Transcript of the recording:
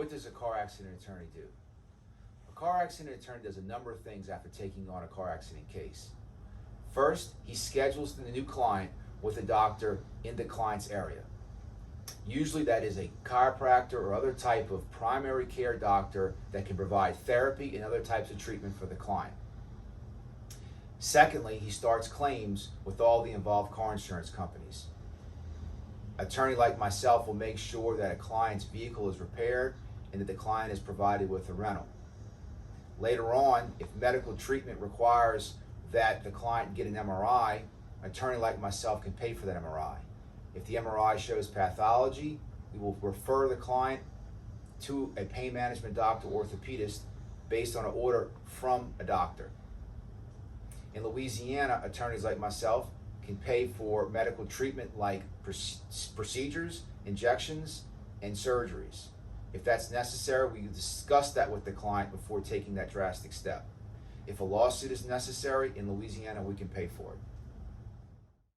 What does a car accident attorney do? A car accident attorney does a number of things after taking on a car accident case. First, he schedules the new client with a doctor in the client's area. Usually that is a chiropractor or other type of primary care doctor that can provide therapy and other types of treatment for the client. Secondly, he starts claims with all the involved car insurance companies. An attorney like myself will make sure that a client's vehicle is repaired and that the client is provided with a rental. Later on, if medical treatment requires that the client get an MRI, an attorney like myself can pay for that MRI. If the MRI shows pathology, we will refer the client to a pain management doctor or orthopedist based on an order from a doctor. In Louisiana, attorneys like myself can pay for medical treatment like procedures, injections, and surgeries. If that's necessary, we discuss that with the client before taking that drastic step. If a lawsuit is necessary in Louisiana, we can pay for it.